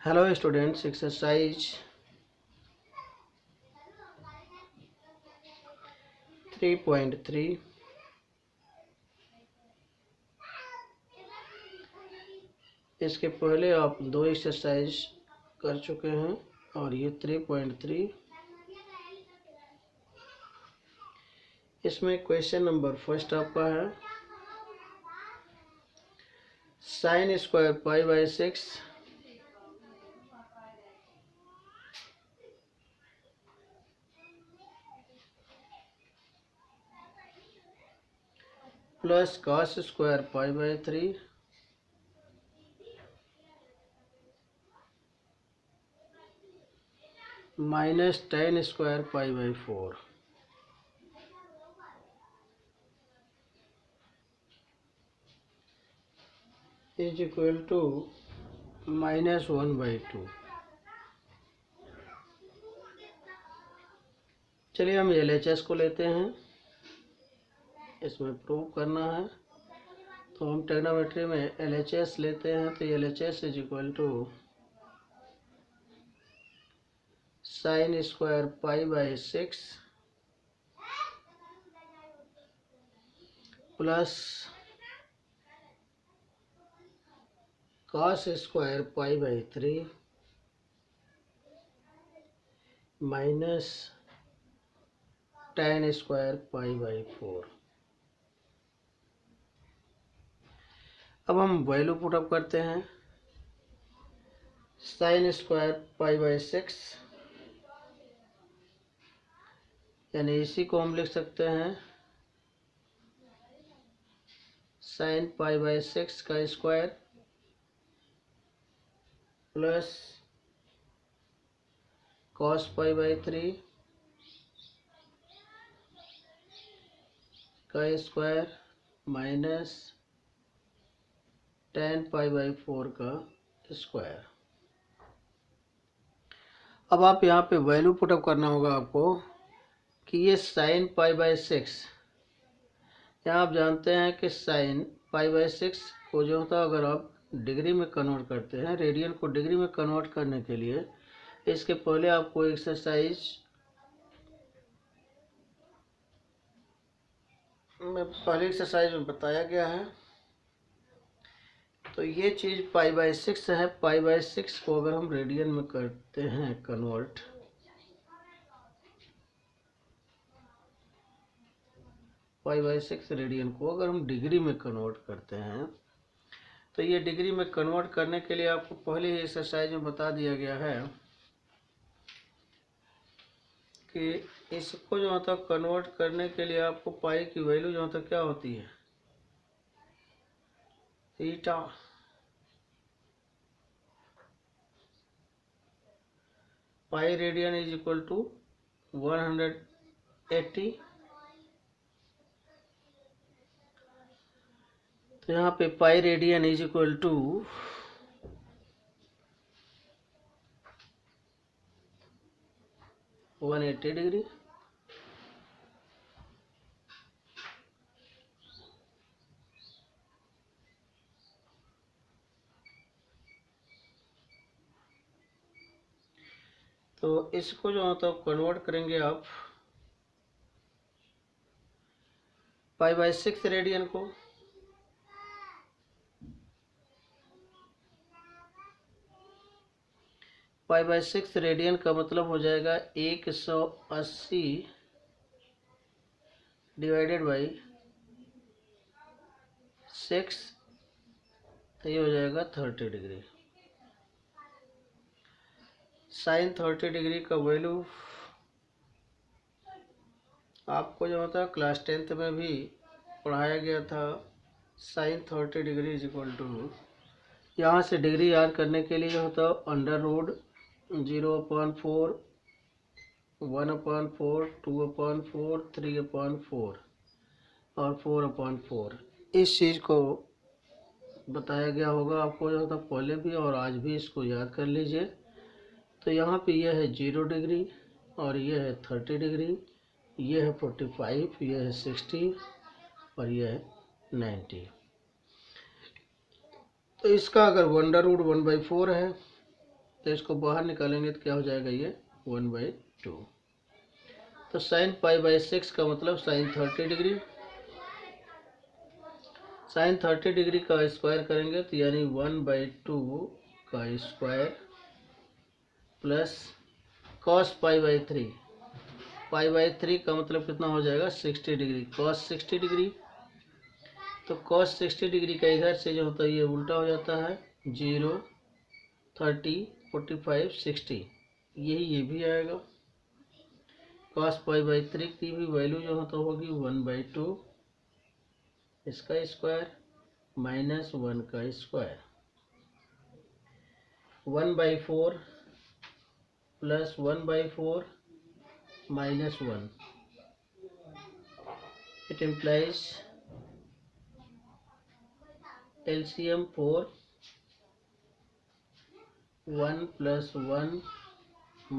Hello students, exercise 3.3 इसके पहले आप दो एक्सरसाइज कर चुके हैं और ये 3.3 इसमें क्वेश्चन नंबर फर्स्ट आपका है sine square pi by 6 plus cos square pi by 3 minus tan square pi by 4 is equal to -1/2। चलिए हम LHS को लेते हैं, इसमें प्रूव करना है तो हम ट्रिग्नोमेट्री में LHS लेते हैं। तो LHS is equal to sine square pi by 6 plus cos square pi by 3 minus tan square pi by 4। अब हम वैल्यू पुटअप करते हैं। साइन स्क्वायर पाई बाई 6 यानी इसी को हम लिख सकते हैं साइन पाई बाई 6 का square plus cos pi by 3 का square minus ten pi by 4 का स्क्वायर। अब आप यहाँ पे वैल्यू पुटअप करना होगा आपको कि ये साइन पाई बाई 6, यहाँ आप जानते हैं कि साइन पाई बाई 6 को जो होता है अगर आप डिग्री में कन्वर्ट करते हैं, रेडियन को डिग्री में कन्वर्ट करने के लिए इसके पहले आपको एक्सरसाइज में बताया गया है। तो ये चीज़ पाई बाई 6 है। पाई बाई 6 को अगर हम रेडियन में करते हैं कन्वर्ट, पाई बाई 6 रेडियन को अगर हम डिग्री में कन्वर्ट करते हैं तो ये डिग्री में कन्वर्ट करने के लिए आपको पहले ही एक्सरसाइज में बता दिया गया है कि इसको जो होता है कन्वर्ट करने के लिए आपको पाई की वैल्यू जो होता है क्या होती है, theta. Pi radian is equal to 180। तो यहाँ पे pi radian is equal to 180 degree. तो इसको जो होता है कन्वर्ट करेंगे आप पाई बाई 6 रेडियन को, पाई बाई 6 रेडियन का मतलब हो जाएगा 180 डिवाइडेड बाई 6, तो ये हो जाएगा 30 डिग्री। साइन 30 डिग्री का वैल्यू आपको जो होता है क्लास 10th में भी पढ़ाया गया था। Sine 30 degree is equal to, यहाँ से डिग्री याद करने के लिए होता है अंडर रूट 0/4, 1/4, 2/4, 3/4 और 4/4। इस चीज़ को बताया गया होगा आपको जो होता पहले भी और आज भी, इसको याद कर लीजिए। तो यहाँ पे यह है 0 डिग्री और यह है 30 डिग्री, यह है 45, यह है 60 और यह है 90। तो इसका अगर अंडर रूट 1/4 है तो इसको बाहर निकालेंगे तो क्या हो जाएगा ये 1/2। तो साइन π/6 का मतलब साइन 30 डिग्री। साइन 30 डिग्री का स्क्वायर करेंगे तो यानी 1/2 का स्क्वायर प्लस कॉस π/3। π/3 का मतलब कितना हो जाएगा 60 डिग्री। कॉस 60 डिग्री, तो कॉस 60 डिग्री का इधर से जो होता है ये उल्टा हो जाता है। 0, 30, 45, 60, ये भी आएगा। कॉस π/3 की भी वैल्यू जो होता होगी 1/2 इसका स्क्वायर माइनस 1 का square. 1/4 plus 1/4 minus 1, it implies LCM 4, 1 + 1 -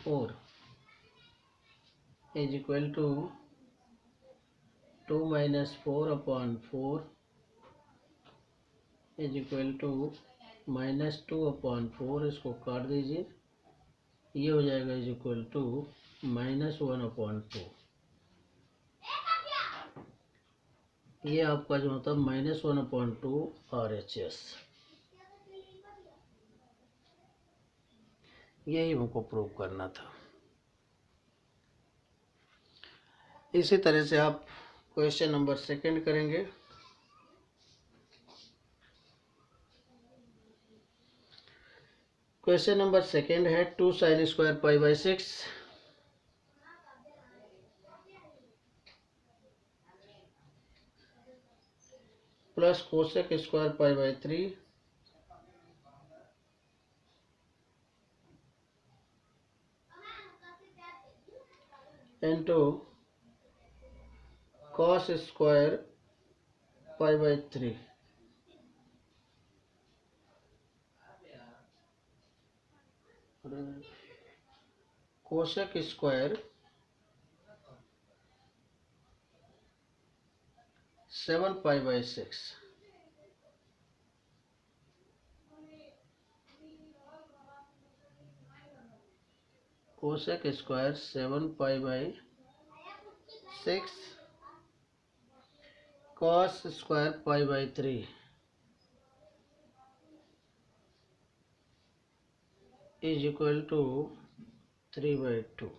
4 is equal to 2 - 4/4 is equal to -2/4। इसको काट दीजिए, ये हो जाएगा इज इक्वल टू -1/2। ये आपका जो होता है -1/2 RHS। यही हमको प्रूव करना था। इसी तरह से आप क्वेश्चन नंबर 2 करेंगे। क्वेश्चन नंबर 2 है 2 sin² π/6 plus cosec² π/3 into cos² π/3। cosec² 7 π/6 cosec² 7 π/6 cos² π/3 is equal to 3/2।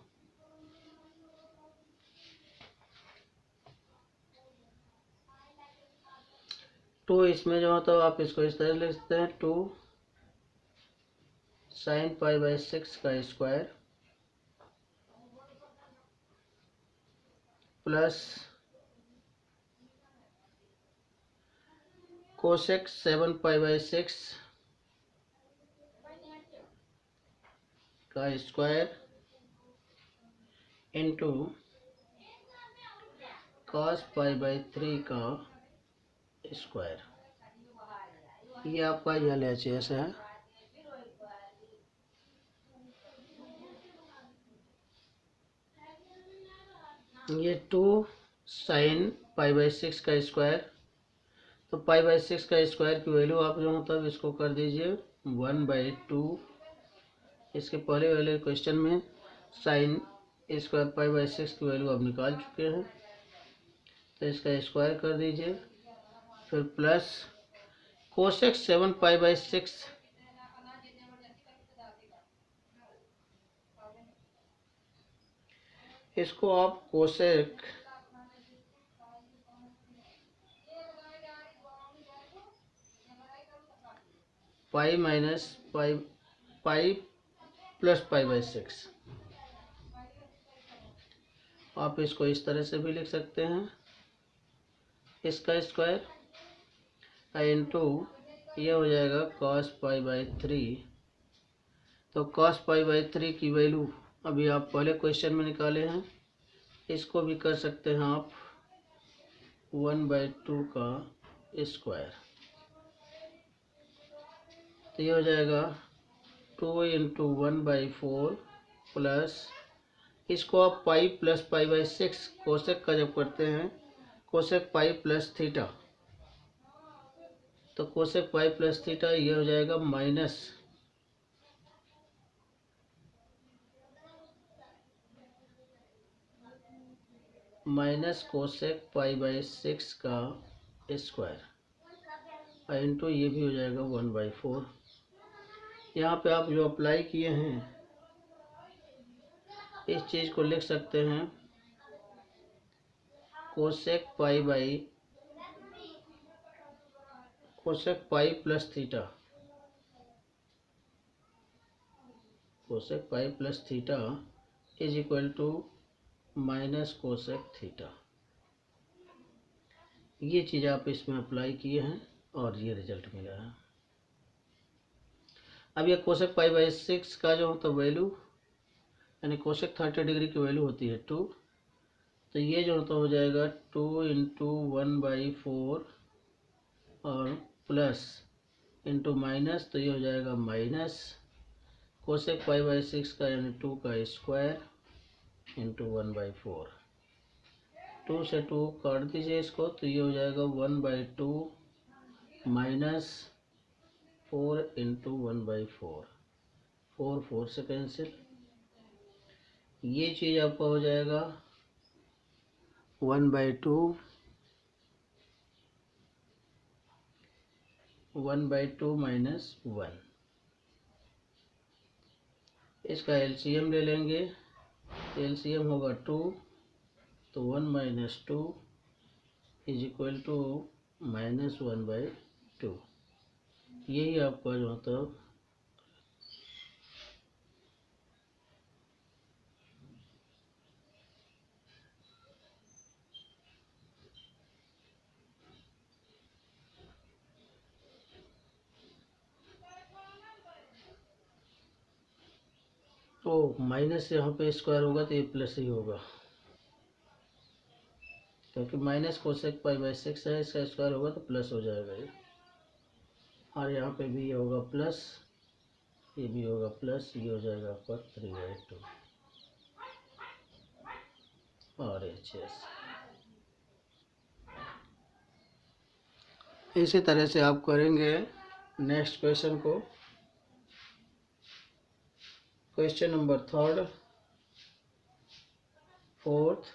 तो इसमें जो होता है आप इसको इस तरह लिख सकते हैं 2 sin π/6 का स्क्वायर प्लस cosec 7 π/6 का स्क्वायर इंटू cos π/3 का स्क्वायर। ये आपका LHS है। ये 2 sin π/6 का स्क्वायर, तो π/6 का स्क्वायर की वैल्यू आप जो मतलब इसको कर दीजिए 1/2। इसके पहले वाले क्वेश्चन में sin² π/6 की वैल्यू आप निकाल चुके हैं, तो इसका स्क्वायर कर दीजिए। फिर प्लस cosec 7 π/6 इसको आप cosec pi minus pi plus π/6 आप इसको इस तरह से भी लिख सकते हैं, इसका स्क्वायर इंटू ये हो जाएगा cos π/3। तो cos π/3 की वैल्यू अभी आप पहले क्वेश्चन में निकाले हैं, इसको भी कर सकते हैं आप 1/2 का स्क्वायर। तो ये हो जाएगा 2 × 1/4 प्लस इसको आप पाई प्लस π/6 कोसेक का जब करते हैं कोसेक पाई प्लस थीटा तो कोसेक पाई प्लस थीटा ये हो जाएगा माइनस कोसेक पाई बाई 6 का स्क्वायर इंटू ये भी हो जाएगा 1/4। यहाँ पे आप जो अप्लाई किए हैं इस चीज़ को लिख सकते हैं cosec pi plus theta, cosec pi plus theta is equal to minus cosec theta. ये चीज़ आप इसमें अप्लाई किए हैं और ये रिजल्ट मिला है। अब ये कोसेक पाई बाई 6 का जो होता वैल्यू यानी कोसेक 30 डिग्री की वैल्यू होती है 2, तो ये जो होता हो जाएगा 2 इंटू 1/4 और प्लस इंटू माइनस, तो ये हो जाएगा माइनस कोसेक पाई बाई 6 का यानी 2 का स्क्वायर इंटू 1/4। 2 से 2 काट दीजिए इसको, तो ये हो जाएगा 1/2 माइनस 4 इंटू 1/4। 4 4 से कैंसिल, ये चीज़ आपका हो जाएगा 1/2 माइनस 1। इसका एलसीएम ले लेंगे, एलसीएम होगा 2, तो 1 माइनस 2 इज इक्वल टू -1/2। यही आपका जो होता तो माइनस यहाँ पे स्क्वायर होगा तो ये प्लस ही होगा, क्योंकि माइनस कोसेक पाई बाई 6 है, इसका स्क्वायर होगा तो प्लस हो जाएगा ये। और यहाँ पे भी ये होगा प्लस, ये भी होगा प्लस, ये हो जाएगा आपका 3/2 और HS। इसी तरह से आप करेंगे नेक्स्ट क्वेश्चन को। Question number 3, 4th,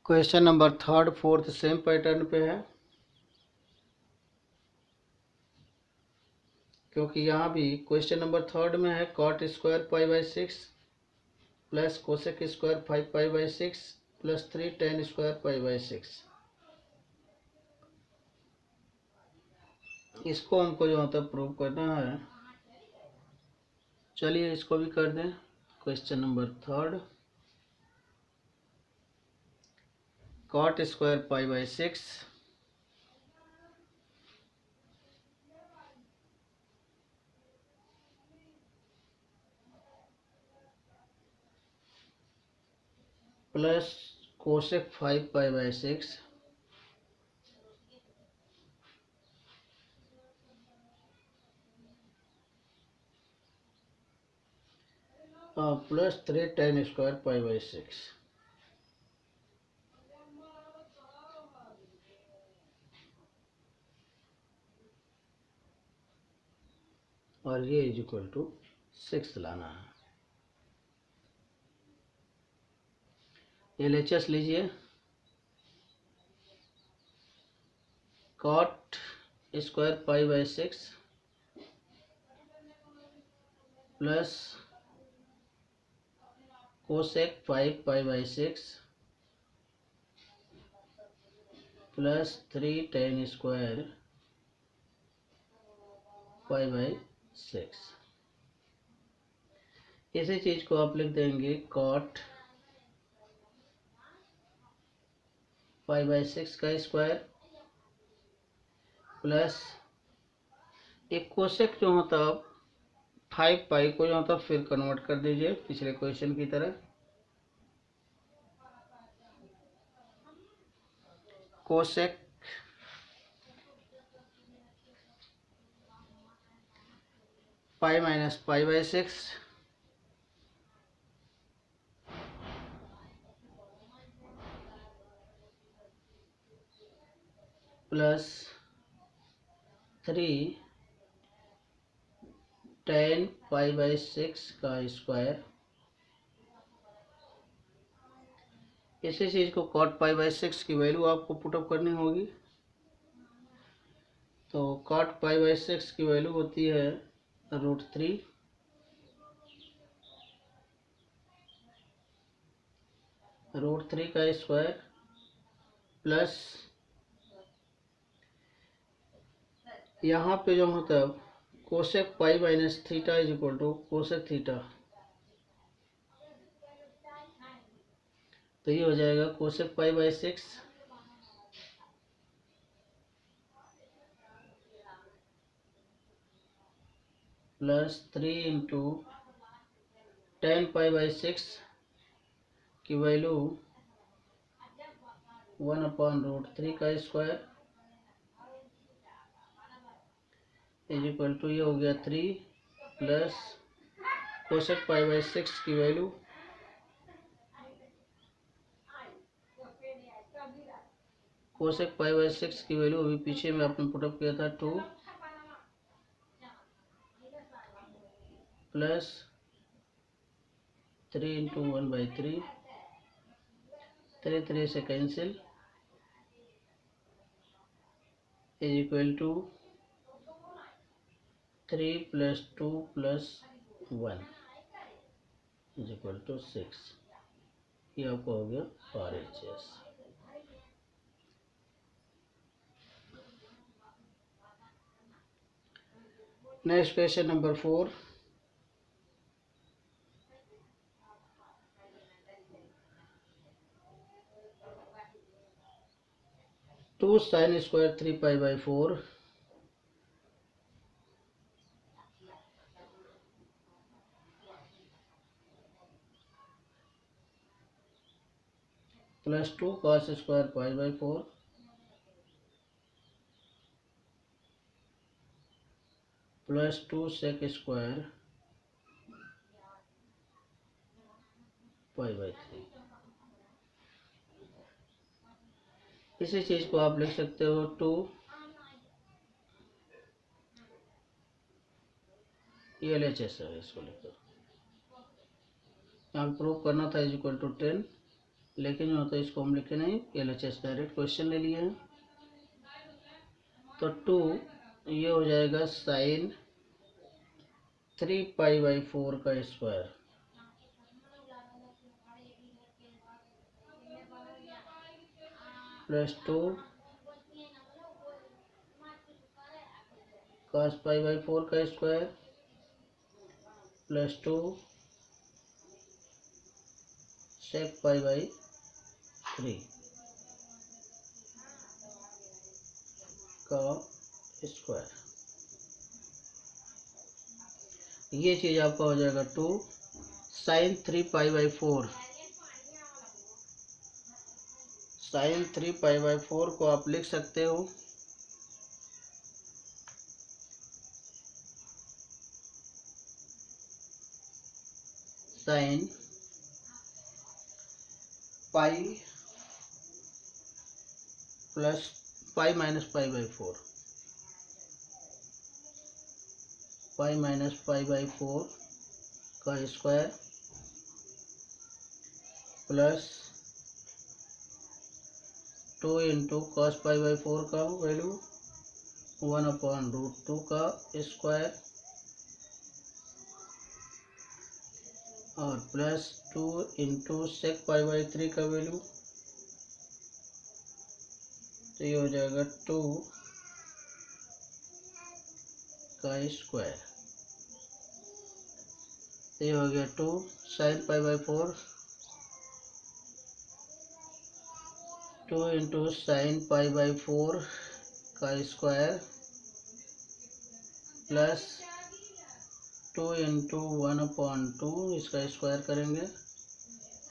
question number 3, 4th same pattern पे है, क्योंकि यहाँ भी क्वेश्चन नंबर 3 में है cot square pi by 6 plus cosec square 5 pi by 6 plus 3 tan square pi by 6। इसको हमको जो होता है प्रूव करना है। चलिए इसको भी कर दें। Question number 3, cot square pi by 6 plus cosec 5 pi by 6 plus 3 tan square pi by 6। और ये इज इक्वल टू 6 लाना है। LHS लीजिए, cot square pi by 6 plus cosec 5 pi by 6 plus 3 tan square pi by 6। इसी चीज को आप लिख देंगे कॉट पाई बाई 6 का स्क्वायर प्लस एक कोसेक जो होता 5 पाई को जो होता फिर कन्वर्ट कर दीजिए पिछले क्वेश्चन की तरह। Cosec pi minus pi by 6 plus 3 tan π/6 का स्क्वायर। इसी चीज़ को cot π/6 की वैल्यू आपको पुटअप करनी होगी। तो cot π/6 की वैल्यू होती है √3 का स्क्वायर प्लस यहाँ पे जो मतलब cosec pi minus theta is equal to cosec theta, तो ये हो जाएगा कोसेक π/6 प्लस 3 इंटू tan π/6 की वैल्यू 1/√3 का स्क्वायर इज इक्वल टू ये हो गया 3 प्लस कोसेक π/6 की वैल्यू अभी पीछे में आपने पुटअप किया था 2 प्लस 3 इंटू 1/3, 3 से cancel is equal to 3 plus 2 plus 1 is equal to 6। ये आपका हो गया RHS। Next question number 4। Two sine square 3π/4 plus 2 cos square π/4 plus 2 sec square π/3। इसी चीज को आप लिख सकते हो 2 LHS है, इसको लिखो। यहाँ प्रूव करना था इज इक्वल टू 10, लेकिन जो होता है इसको हम लिखे नहीं, LHS डायरेक्ट क्वेश्चन ले लिए हैं। तो 2 ये हो जाएगा साइन 3π/4 का स्क्वायर प्लस 2 cos π/4 का स्क्वायर प्लस 2 sec π/3 का स्क्वायर। ये चीज आपका हो जाएगा 2 साइन 3π/4। साइन 3π/4 को आप लिख सकते हो sine pi plus pi minus π/4, pi minus π/4 का स्क्वायर प्लस 2 इंटू कॉस π/4 का वैल्यू 1/√2 का स्क्वायर और प्लस 2 इंटू सेक π/3 का वैल्यू, तो ये हो जाएगा 2 का स्क्वायर। तो ये हो गया 2 साइन π/4, 2 इंटू साइन π/4 का स्क्वायर प्लस 2 इंटू 1/2 इसका स्क्वायर करेंगे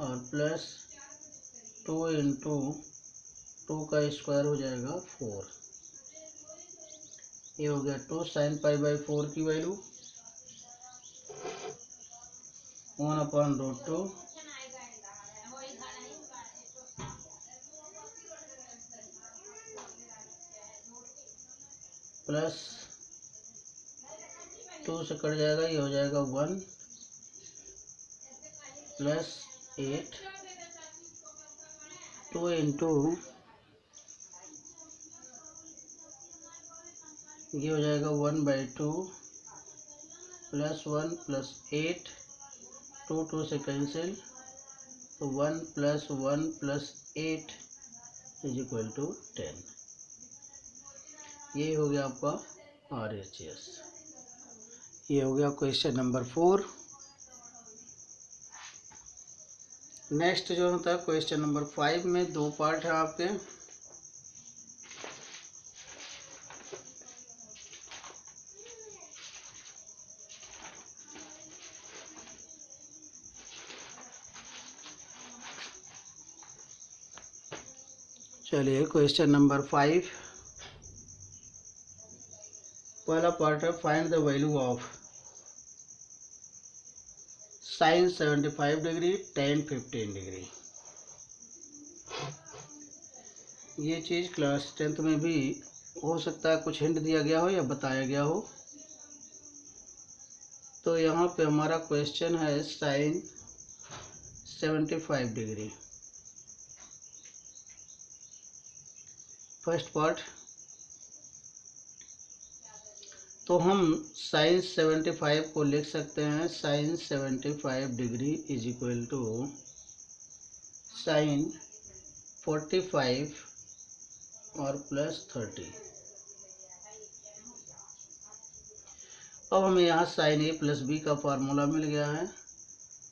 और प्लस 2 इंटू 2 का स्क्वायर हो जाएगा 4। ये हो गया 2 साइन π/4 की वैल्यू 1/√2 प्लस 2 से कट जाएगा, ये हो जाएगा 1 प्लस 8, 2 इंटू ये हो जाएगा 1/2 प्लस 1 प्लस 8, 2 से कैंसिल, तो 1 plus 1 plus 8 is equal to 10। ये हो गया आपका RHS। ये हो गया क्वेश्चन नंबर 4। नेक्स्ट जो होता है क्वेश्चन नंबर 5 में 2 पार्ट है आपके। चलिए क्वेश्चन नंबर 5, पहला पार्ट है find the value of sine 75 degree, tan 15 degree. ये चीज़ क्लास 10th में भी हो सकता है कुछ हिंट दिया गया हो या बताया गया हो। तो यहाँ पे हमारा क्वेश्चन है साइन 75 डिग्री। फर्स्ट पार्ट, तो हम साइन 75 को लिख सकते हैं sine 75 degree is equal to sine 45 और प्लस 30। अब हमें यहाँ साइन ए प्लस बी का फार्मूला मिल गया है,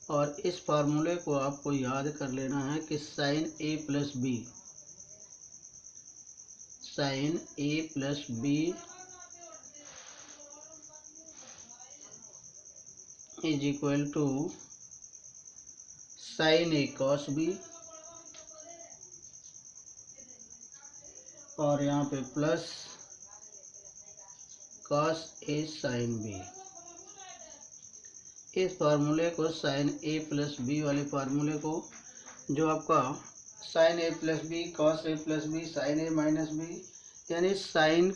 और इस फार्मूले को आपको याद कर लेना है कि sine A plus B, sine A plus B is equal to sine A cos B, और यहाँ पे plus cos A sine B. इस फार्मूले को साइन ए प्लस बी वाले फार्मूले को, जो आपका sign A plus B cos A plus B sine A minus B, यानी साइन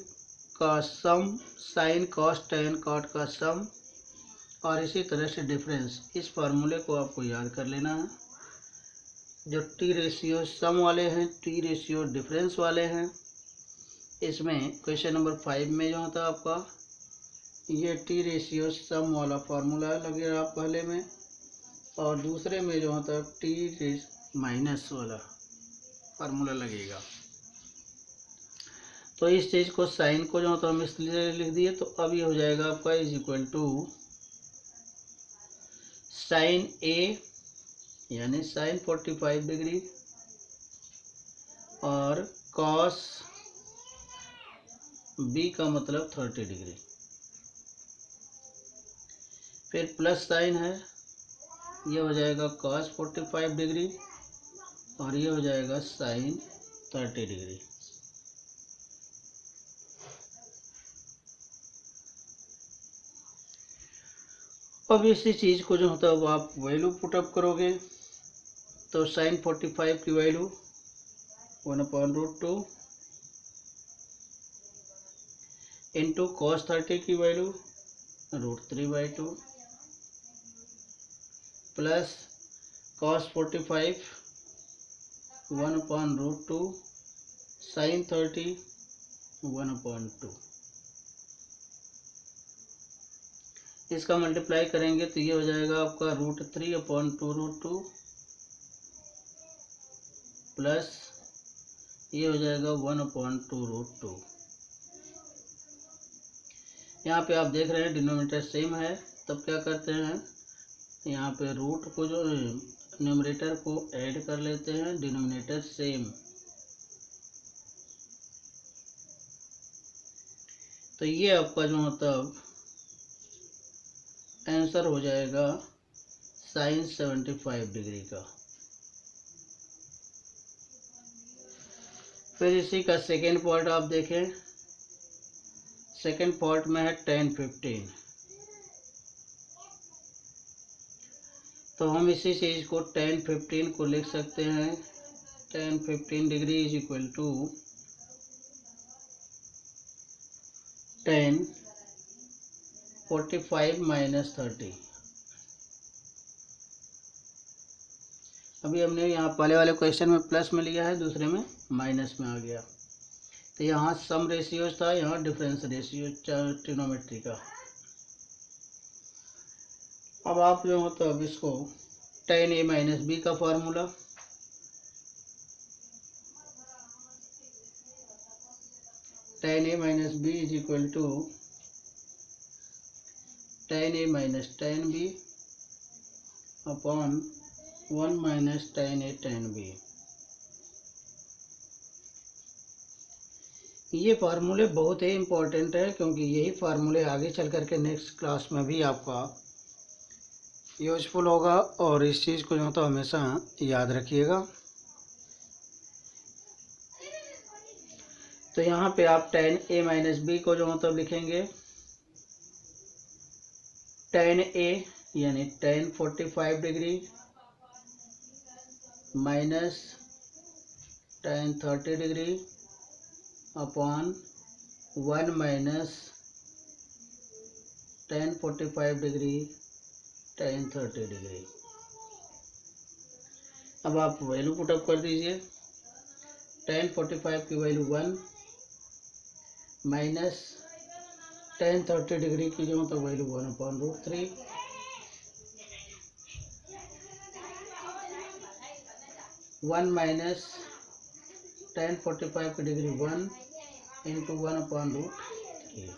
का सम, साइन कॉस टेन कॉट का सम, और इसी तरह से डिफरेंस, इस फार्मूले को आपको याद कर लेना है। जो टी रेशियो सम वाले हैं, टी रेशियो डिफरेंस वाले हैं, इसमें क्वेश्चन नंबर 5 में जो होता है आपका ये टी रेशियो सम वाला फार्मूला लगेगा पहले में, और दूसरे में जो होता है टी माइनस वाला फार्मूला लगेगा। तो इस चीज़ को साइन को जो होता है हम इसलिए लिख दिए, तो अब ये हो जाएगा आपका इज इक्वल टू साइन ए यानी साइन 45 डिग्री और कॉस बी का मतलब 30 डिग्री, फिर प्लस साइन है, ये हो जाएगा कॉस 45 डिग्री और ये हो जाएगा साइन 30 डिग्री। अब इसी चीज़ को जो होता है वो आप वैल्यू पुटअप करोगे, तो साइन 45 की वैल्यू 1/√2 इंटू कॉस 30 की वैल्यू √3/2 प्लस कॉस 45 1/√2 साइन 30 1/2। इसका मल्टीप्लाई करेंगे तो ये हो जाएगा आपका √3/2√2 प्लस ये हो जाएगा 1/2√2। यहाँ पे आप देख रहे हैं डिनोमिनेटर सेम है, तब क्या करते हैं यहाँ पे रूट को जो न्यूमरेटर को ऐड कर लेते हैं, डिनोमिनेटर सेम। तो ये आपका जो मतलब आंसर हो जाएगा साइन 75 डिग्री का। फिर इसी का सेकेंड पार्ट आप देखें, सेकेंड पार्ट में है tan 15। तो हम इसी चीज़ को tan 15 को लिख सकते हैं tan 15 degree is equal to 10 45 minus 30। अभी हमने यहाँ पहले वाले क्वेश्चन में प्लस में लिया है, दूसरे में माइनस में आ गया। तो यहाँ सम रेशियोज था, यहाँ डिफरेंस रेशियो ट्रिग्नोमेट्री का। अब आप जो हो तो अब इसको tan a माइनस बी का फार्मूला, tan a minus B is equal to tan a minus tan b upon 1 minus tan a tan b। ये फार्मूले बहुत ही इम्पोर्टेंट है, क्योंकि यही फार्मूले आगे चल कर के नेक्स्ट क्लास में भी आपका यूजफुल होगा, और इस चीज़ को जो तो हमेशा याद रखिएगा। तो यहाँ पे आप tan a माइनस बी को जो मतलब लिखेंगे tan a यानी tan 45 degree minus tan 30 degree upon 1 minus tan 45 degree tan 30 degree. अब आप वैल्यू पुटअप कर दीजिए। tan 45 की वैल्यू 1 माइनस tan 30 डिग्री की जो तो वैल्यू 1/√3 1 माइनस tan 45 की डिग्री 1 इंटू 1/√3।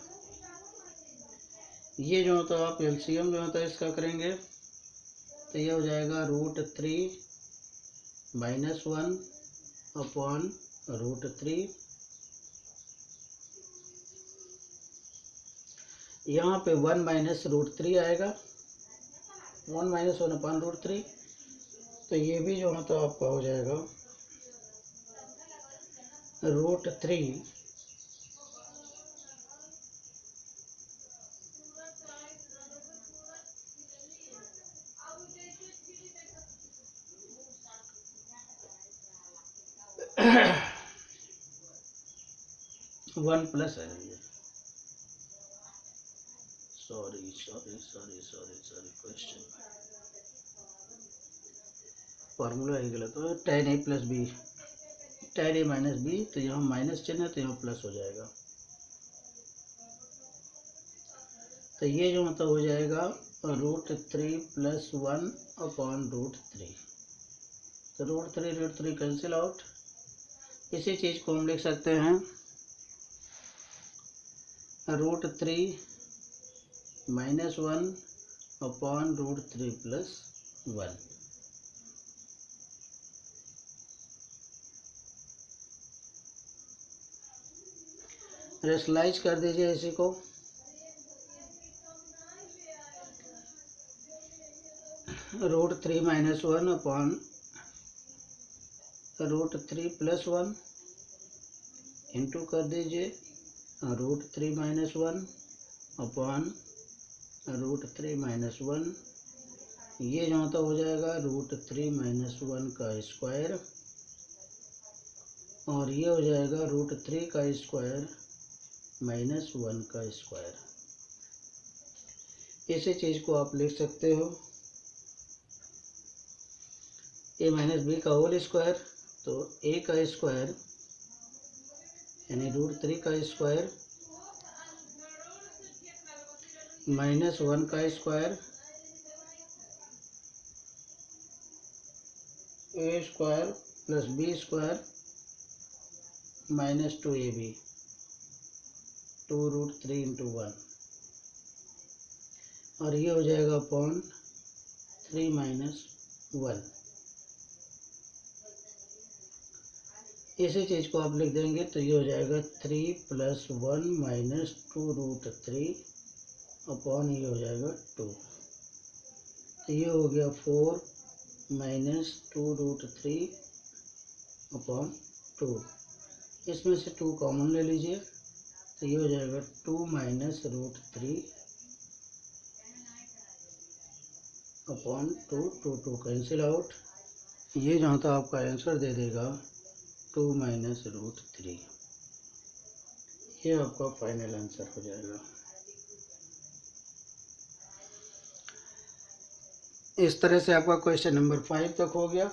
ये जो तो आप एलसीएम जो होता है इसका करेंगे तो ये हो जाएगा √3 माइनस 1 अपॉन √3। यहाँ पे 1 माइनस √3 आएगा, 1 माइनस 1/√3। तो ये भी जो है तो आपका हो जाएगा √3 1 प्लस है। सॉरी क्वेश्चन फार्मूला ही गलत हो। tan a plus B, tan a minus B, तो यहाँ माइनस चिन्ह है तो यहाँ प्लस हो जाएगा। तो ये जो मतलब हो जाएगा √3 प्लस 1 अपॉन √3। तो √3 कैंसिल आउट। इसी चीज़ को हम लिख सकते हैं √3 माइनस 1 अपॉन √3 प्लस 1। रेशनलाइज कर दीजिए इसी को। √3 माइनस 1 अपॉन √3 प्लस 1 इंटू कर दीजिए √3 माइनस 1 अपॉन √3 माइनस 1। ये जो तो हो जाएगा √3 माइनस 1 का स्क्वायर, और ये हो जाएगा √3 का स्क्वायर माइनस 1 का स्क्वायर। इसी चीज़ को आप लिख सकते हो a माइनस बी का होल स्क्वायर। तो a का स्क्वायर यानी √3 का स्क्वायर माइनस 1 का square, a square plus b square minus 2ab, 2√3 into 1, और ये हो जाएगा अपॉन 3 माइनस 1। इसी चीज़ को आप लिख देंगे तो ये हो जाएगा 3 प्लस 1 माइनस 2√3 अपॉन ये हो जाएगा 2। तो ये हो गया 4 माइनस 2√3 अपॉन 2। इसमें से 2 कॉमन ले लीजिए तो ये हो जाएगा 2 माइनस √3 अपॉन 2 कैंसिल आउट। ये जहाँ तक आपका आंसर दे देगा 2 माइनस √3। ये आपका फाइनल आंसर हो जाएगा। इस तरह से आपका क्वेश्चन नंबर 5 तक हो गया।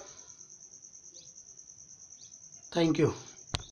Thank you.